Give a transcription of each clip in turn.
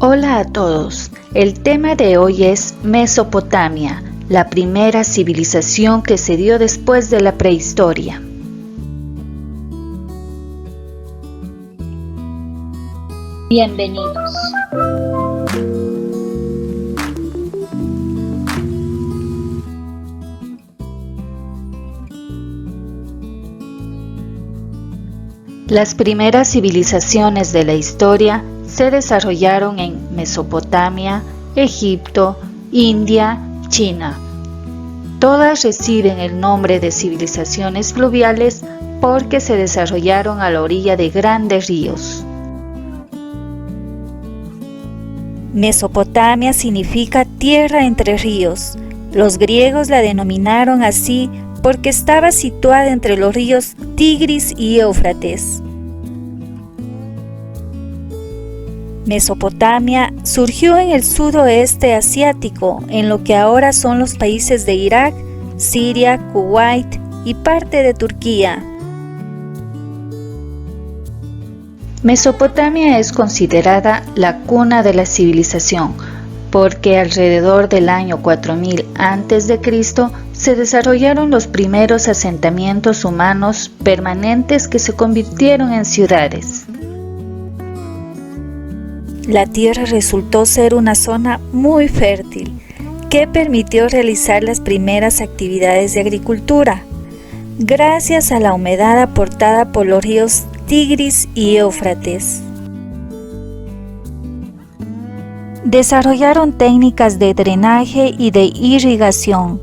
Hola a todos, el tema de hoy es Mesopotamia, la primera civilización que se dio después de la prehistoria. Bienvenidos. Las primeras civilizaciones de la historia se desarrollaron en Mesopotamia, Egipto, India, China. Todas reciben el nombre de civilizaciones fluviales porque se desarrollaron a la orilla de grandes ríos. Mesopotamia significa tierra entre ríos. Los griegos la denominaron así porque estaba situada entre los ríos Tigris y Éufrates. Mesopotamia surgió en el sudoeste asiático, en lo que ahora son los países de Irak, Siria, Kuwait y parte de Turquía. Mesopotamia es considerada la cuna de la civilización, porque alrededor del año 4000 a.C. se desarrollaron los primeros asentamientos humanos permanentes que se convirtieron en ciudades. La tierra resultó ser una zona muy fértil, que permitió realizar las primeras actividades de agricultura, gracias a la humedad aportada por los ríos Tigris y Éufrates. Desarrollaron técnicas de drenaje y de irrigación.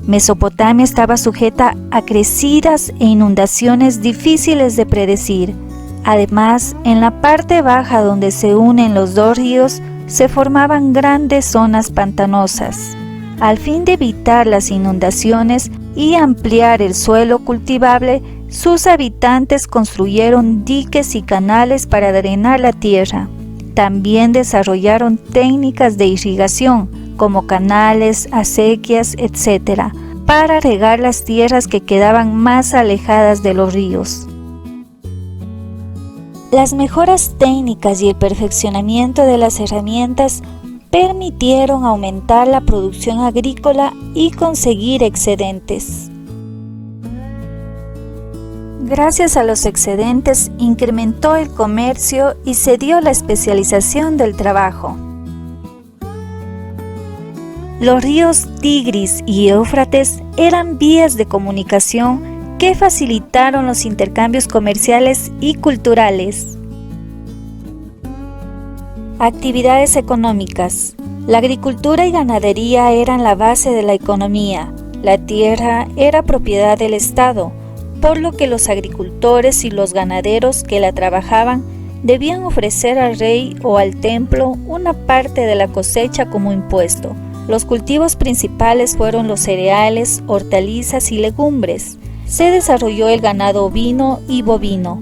Mesopotamia estaba sujeta a crecidas e inundaciones difíciles de predecir. Además, en la parte baja donde se unen los dos ríos, se formaban grandes zonas pantanosas. Al fin de evitar las inundaciones y ampliar el suelo cultivable, sus habitantes construyeron diques y canales para drenar la tierra. También desarrollaron técnicas de irrigación, como canales, acequias, etc., para regar las tierras que quedaban más alejadas de los ríos. Las mejoras técnicas y el perfeccionamiento de las herramientas permitieron aumentar la producción agrícola y conseguir excedentes. Gracias a los excedentes incrementó el comercio y se dio la especialización del trabajo. Los ríos Tigris y Éufrates eran vías de comunicación que facilitaron los intercambios comerciales y culturales. Actividades económicas. La agricultura y ganadería eran la base de la economía. La tierra era propiedad del Estado, por lo que los agricultores y los ganaderos que la trabajaban debían ofrecer al rey o al templo una parte de la cosecha como impuesto. Los cultivos principales fueron los cereales, hortalizas y legumbres. Se desarrolló el ganado ovino y bovino.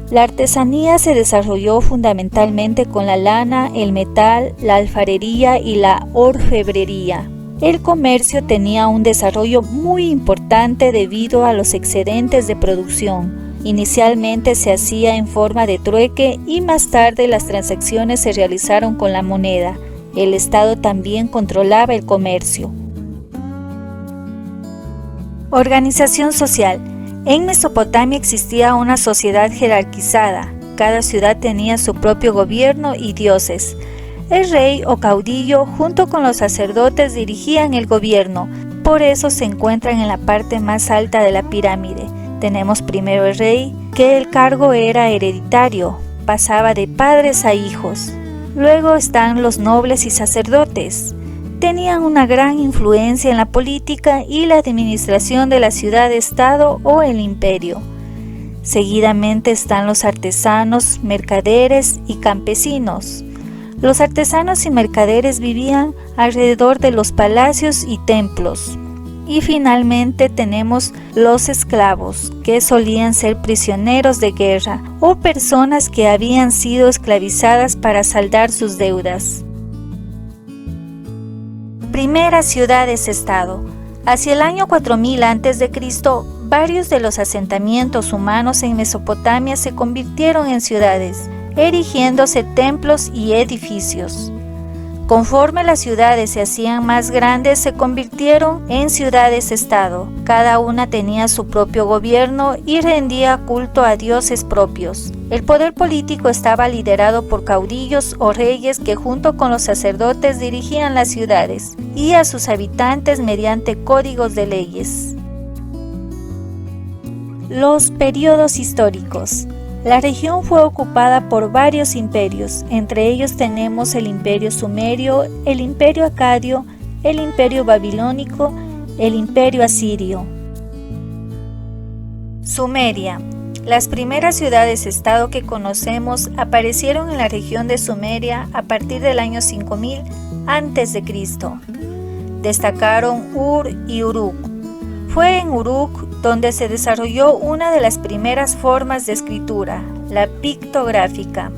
La artesanía se desarrolló fundamentalmente con la lana, el metal, la alfarería y la orfebrería. El comercio tenía un desarrollo muy importante debido a los excedentes de producción. Inicialmente se hacía en forma de trueque y más tarde las transacciones se realizaron con la moneda. El Estado también controlaba el comercio. Organización social. En Mesopotamia existía una sociedad jerarquizada. Cada ciudad tenía su propio gobierno y dioses. El rey o caudillo junto con los sacerdotes dirigían el gobierno, por eso se encuentran en la parte más alta de la pirámide. Tenemos primero el rey, que el cargo era hereditario, pasaba de padres a hijos. Luego están los nobles y sacerdotes. Tenían una gran influencia en la política y la administración de la ciudad-estado o el imperio. Seguidamente están los artesanos, mercaderes y campesinos. Los artesanos y mercaderes vivían alrededor de los palacios y templos. Y finalmente tenemos los esclavos, que solían ser prisioneros de guerra o personas que habían sido esclavizadas para saldar sus deudas. Primeras ciudades-estado. Hacia el año 4000 a.C., varios de los asentamientos humanos en Mesopotamia se convirtieron en ciudades. erigiéndose templos y edificios. Conforme las ciudades se hacían más grandes, se convirtieron en ciudades-estado. Cada una tenía su propio gobierno y rendía culto a dioses propios. El poder político estaba liderado por caudillos o reyes que junto con los sacerdotes dirigían las ciudades y a sus habitantes mediante códigos de leyes. Los periodos históricos. La región fue ocupada por varios imperios, entre ellos tenemos el Imperio Sumerio, el Imperio Acadio, el Imperio Babilónico, el Imperio Asirio. Sumeria. Las primeras ciudades-estado que conocemos aparecieron en la región de Sumeria a partir del año 5000 a.C. Destacaron Ur y Uruk. Fue en Uruk donde se desarrolló una de las primeras formas de escritura, la pictográfica.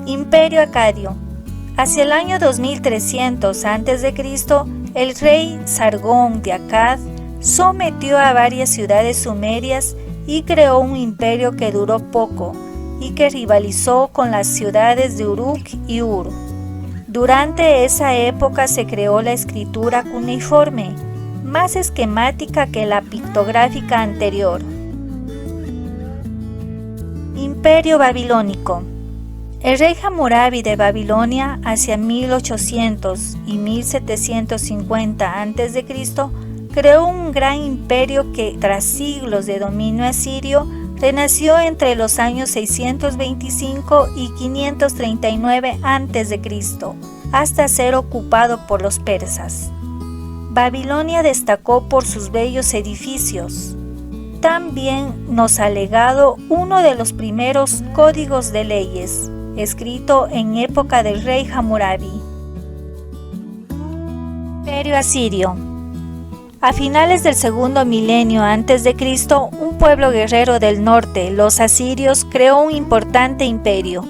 Imperio Acadio. Hacia el año 2300 a.C., el rey Sargón de Akkad sometió a varias ciudades sumerias y creó un imperio que duró poco y que rivalizó con las ciudades de Uruk y Ur. Durante esa época se creó la escritura cuneiforme, más esquemática que la pictográfica anterior. Imperio Babilónico. El rey Hammurabi de Babilonia hacia 1800 y 1750 a.C. creó un gran imperio que, tras siglos de dominio asirio, renació entre los años 625 y 539 a.C., hasta ser ocupado por los persas. Babilonia destacó por sus bellos edificios. También nos ha legado uno de los primeros códigos de leyes, escrito en época del rey Hammurabi. Imperio Asirio. A finales del segundo milenio a.C., un pueblo guerrero del norte, los asirios, creó un importante imperio.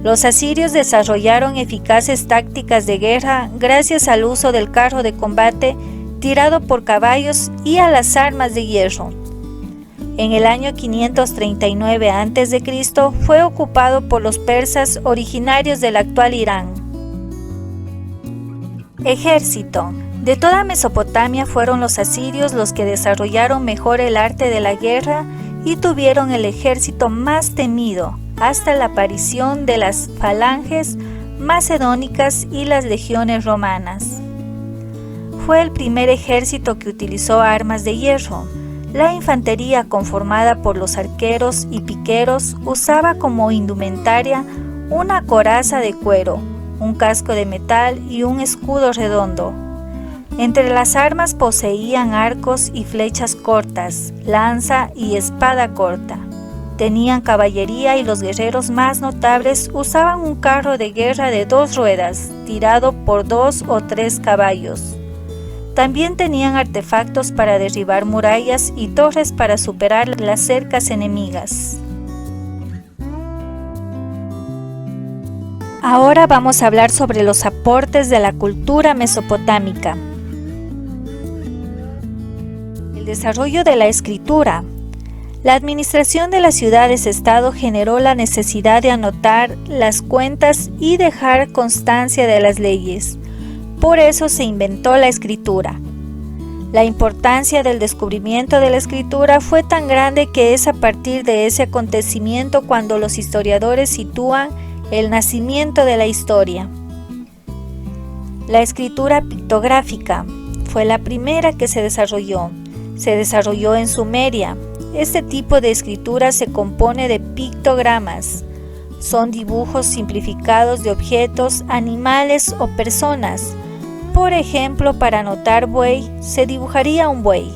Los asirios desarrollaron eficaces tácticas de guerra gracias al uso del carro de combate tirado por caballos y a las armas de hierro. En el año 539 a.C. fue ocupado por los persas originarios del actual Irán. Ejército. De toda Mesopotamia fueron los asirios los que desarrollaron mejor el arte de la guerra y tuvieron el ejército más temido, hasta la aparición de las falanges macedónicas y las legiones romanas. Fue el primer ejército que utilizó armas de hierro. La infantería, conformada por los arqueros y piqueros, usaba como indumentaria una coraza de cuero, un casco de metal y un escudo redondo. Entre las armas poseían arcos y flechas cortas, lanza y espada corta. Tenían caballería y los guerreros más notables usaban un carro de guerra de 2 ruedas, tirado por 2 o 3 caballos. También tenían artefactos para derribar murallas y torres para superar las cercas enemigas. Ahora vamos a hablar sobre los aportes de la cultura mesopotámica. El desarrollo de la escritura. La administración de las ciudades-estado generó la necesidad de anotar las cuentas y dejar constancia de las leyes. Por eso se inventó la escritura. La importancia del descubrimiento de la escritura fue tan grande que es a partir de ese acontecimiento cuando los historiadores sitúan el nacimiento de la historia. La escritura pictográfica fue la primera que se desarrolló. Se desarrolló en Sumeria. Este tipo de escritura se compone de pictogramas. Son dibujos simplificados de objetos, animales o personas. Por ejemplo, para anotar buey, se dibujaría un buey.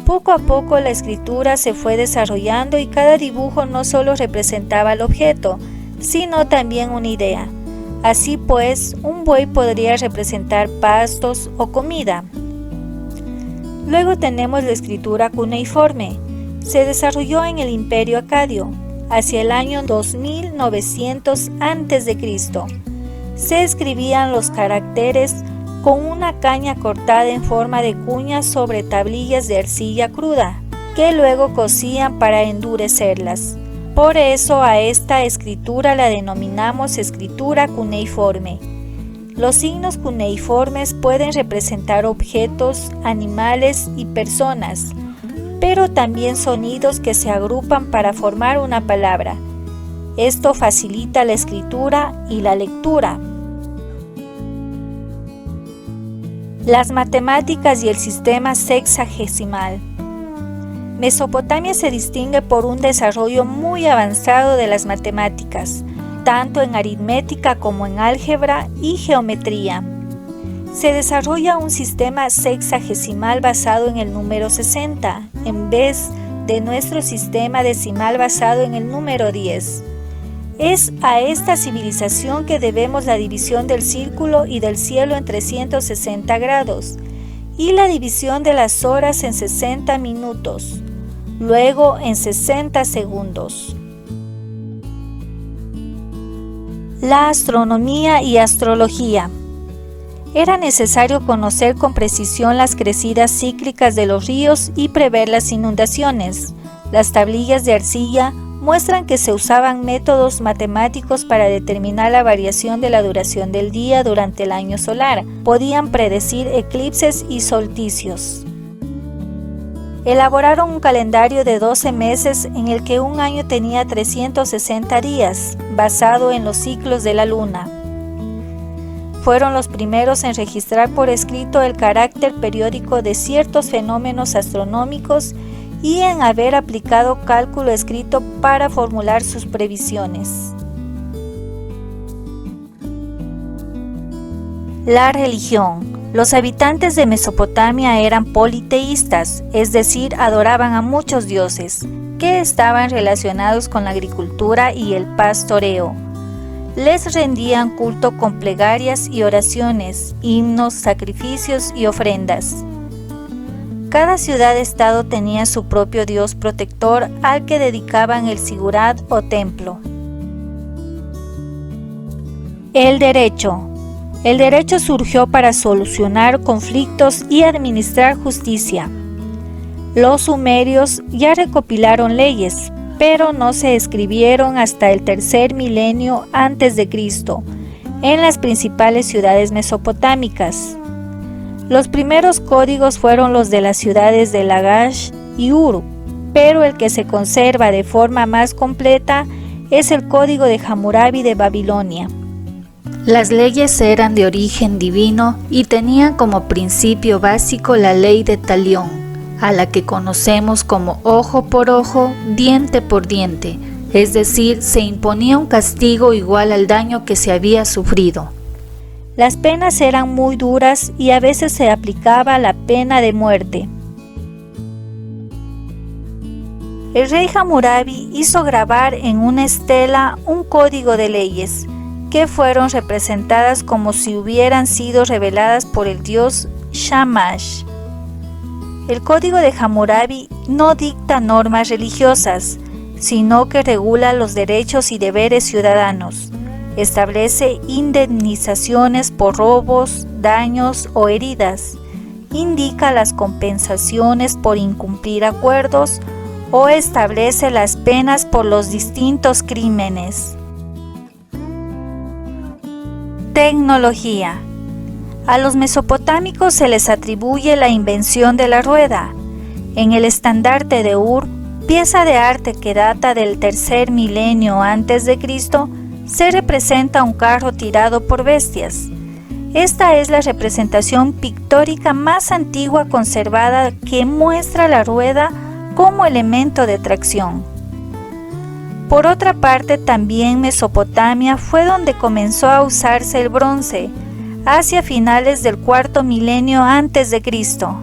Poco a poco la escritura se fue desarrollando y cada dibujo no solo representaba el objeto, sino también una idea. Así pues, un buey podría representar pastos o comida. Luego tenemos la escritura cuneiforme. Se desarrolló en el Imperio Acadio, hacia el año 2900 a.C. Se escribían los caracteres con una caña cortada en forma de cuña sobre tablillas de arcilla cruda, que luego cocían para endurecerlas. Por eso a esta escritura la denominamos escritura cuneiforme. Los signos cuneiformes pueden representar objetos, animales y personas, pero también sonidos que se agrupan para formar una palabra. Esto facilita la escritura y la lectura. Las matemáticas y el sistema sexagesimal. Mesopotamia se distingue por un desarrollo muy avanzado de las matemáticas, tanto en aritmética como en álgebra y geometría. Se desarrolla un sistema sexagesimal basado en el número 60, en vez de nuestro sistema decimal basado en el número 10. Es a esta civilización que debemos la división del círculo y del cielo en 360 grados y la división de las horas en 60 minutos, luego en 60 segundos. La astronomía y astrología. Era necesario conocer con precisión las crecidas cíclicas de los ríos y prever las inundaciones. Las tablillas de arcilla muestran que se usaban métodos matemáticos para determinar la variación de la duración del día durante el año solar. Podían predecir eclipses y solsticios. Elaboraron un calendario de 12 meses en el que un año tenía 360 días, basado en los ciclos de la luna. Fueron los primeros en registrar por escrito el carácter periódico de ciertos fenómenos astronómicos y en haber aplicado cálculo escrito para formular sus previsiones. La religión. Los habitantes de Mesopotamia eran politeístas, es decir, adoraban a muchos dioses, que estaban relacionados con la agricultura y el pastoreo. Les rendían culto con plegarias y oraciones, himnos, sacrificios y ofrendas. Cada ciudad-estado tenía su propio dios protector al que dedicaban el sigurat o templo. El derecho. El derecho surgió para solucionar conflictos y administrar justicia. Los sumerios ya recopilaron leyes, pero no se escribieron hasta el tercer milenio antes de Cristo, en las principales ciudades mesopotámicas. Los primeros códigos fueron los de las ciudades de Lagash y Uruk, pero el que se conserva de forma más completa es el Código de Hammurabi de Babilonia. Las leyes eran de origen divino y tenían como principio básico la ley de Talión, a la que conocemos como ojo por ojo, diente por diente, es decir, se imponía un castigo igual al daño que se había sufrido. Las penas eran muy duras y a veces se aplicaba la pena de muerte. El rey Hammurabi hizo grabar en una estela un código de leyes, que fueron representadas como si hubieran sido reveladas por el dios Shamash. El Código de Hammurabi no dicta normas religiosas, sino que regula los derechos y deberes ciudadanos. Establece indemnizaciones por robos, daños o heridas. Indica las compensaciones por incumplir acuerdos o establece las penas por los distintos crímenes. Tecnología. A los mesopotámicos se les atribuye la invención de la rueda. En el estandarte de Ur, pieza de arte que data del tercer milenio antes de Cristo, se representa un carro tirado por bestias. Esta es la representación pictórica más antigua conservada que muestra la rueda como elemento de tracción. Por otra parte, también Mesopotamia fue donde comenzó a usarse el bronce, hacia finales del cuarto milenio antes de Cristo.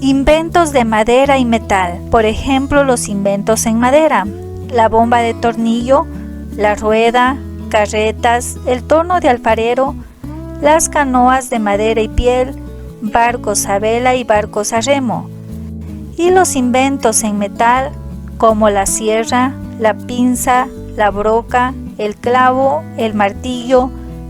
Inventos de madera y metal, por ejemplo los inventos en madera, la bomba de tornillo, la rueda, carretas, el torno de alfarero, las canoas de madera y piel, barcos a vela y barcos a remo, y los inventos en metal como la sierra, la pinza, la broca, el clavo, el martillo,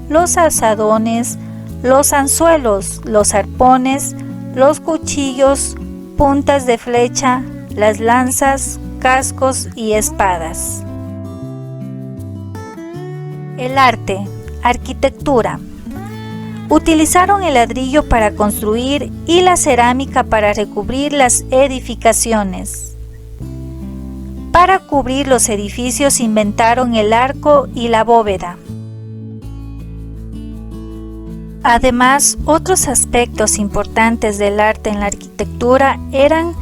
los azadones, los anzuelos, los arpones, los cuchillos, puntas de flecha, las lanzas, cascos y espadas. El arte, arquitectura. Utilizaron el ladrillo para construir y la cerámica para recubrir las edificaciones. Para cubrir los edificios inventaron el arco y la bóveda. Además, otros aspectos importantes del arte en la arquitectura eran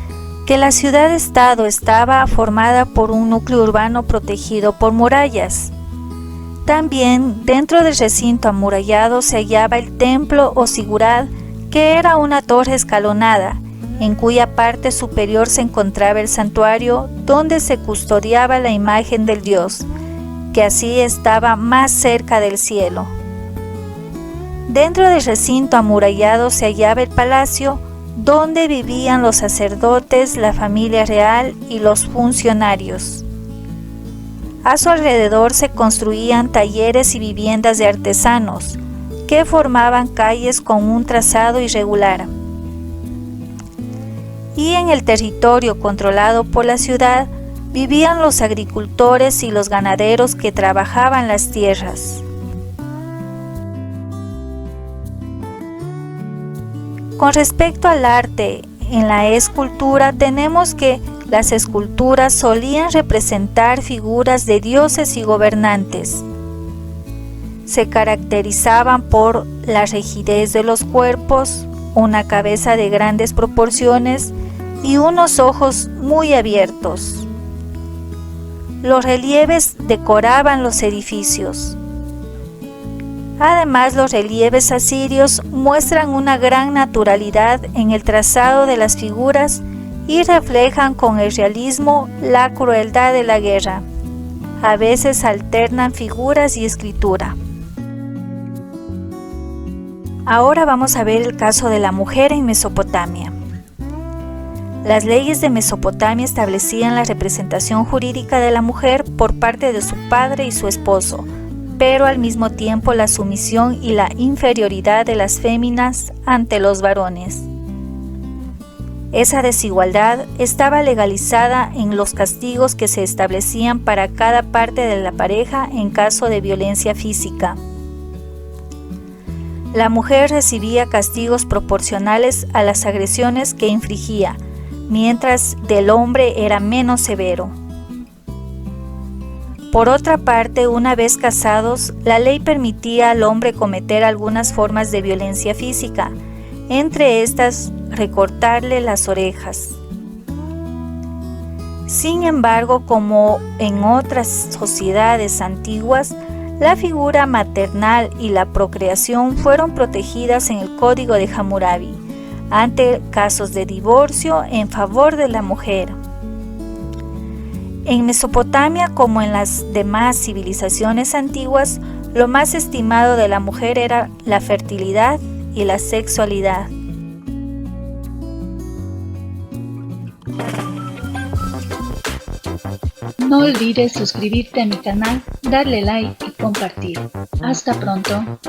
que la ciudad-estado estaba formada por un núcleo urbano protegido por murallas. También dentro del recinto amurallado se hallaba el templo o zigurат, que era una torre escalonada, en cuya parte superior se encontraba el santuario donde se custodiaba la imagen del dios, que así estaba más cerca del cielo. Dentro del recinto amurallado se hallaba el palacio, donde vivían los sacerdotes, la familia real y los funcionarios. A su alrededor se construían talleres y viviendas de artesanos, que formaban calles con un trazado irregular. Y en el territorio controlado por la ciudad vivían los agricultores y los ganaderos que trabajaban las tierras. Con respecto al arte en la escultura, tenemos que las esculturas solían representar figuras de dioses y gobernantes. Se caracterizaban por la rigidez de los cuerpos, una cabeza de grandes proporciones y unos ojos muy abiertos. Los relieves decoraban los edificios. Además, los relieves asirios muestran una gran naturalidad en el trazado de las figuras y reflejan con el realismo la crueldad de la guerra. A veces alternan figuras y escritura. Ahora vamos a ver el caso de la mujer en Mesopotamia. Las leyes de Mesopotamia establecían la representación jurídica de la mujer por parte de su padre y su esposo, pero al mismo tiempo la sumisión y la inferioridad de las féminas ante los varones. Esa desigualdad estaba legalizada en los castigos que se establecían para cada parte de la pareja en caso de violencia física. La mujer recibía castigos proporcionales a las agresiones que infligía, mientras del hombre era menos severo. Por otra parte, una vez casados, la ley permitía al hombre cometer algunas formas de violencia física, entre estas recortarle las orejas. Sin embargo, como en otras sociedades antiguas, la figura maternal y la procreación fueron protegidas en el Código de Hammurabi, ante casos de divorcio en favor de la mujer. En Mesopotamia, como en las demás civilizaciones antiguas, lo más estimado de la mujer era la fertilidad y la sexualidad. No olvides suscribirte a mi canal, darle like y compartir. Hasta pronto.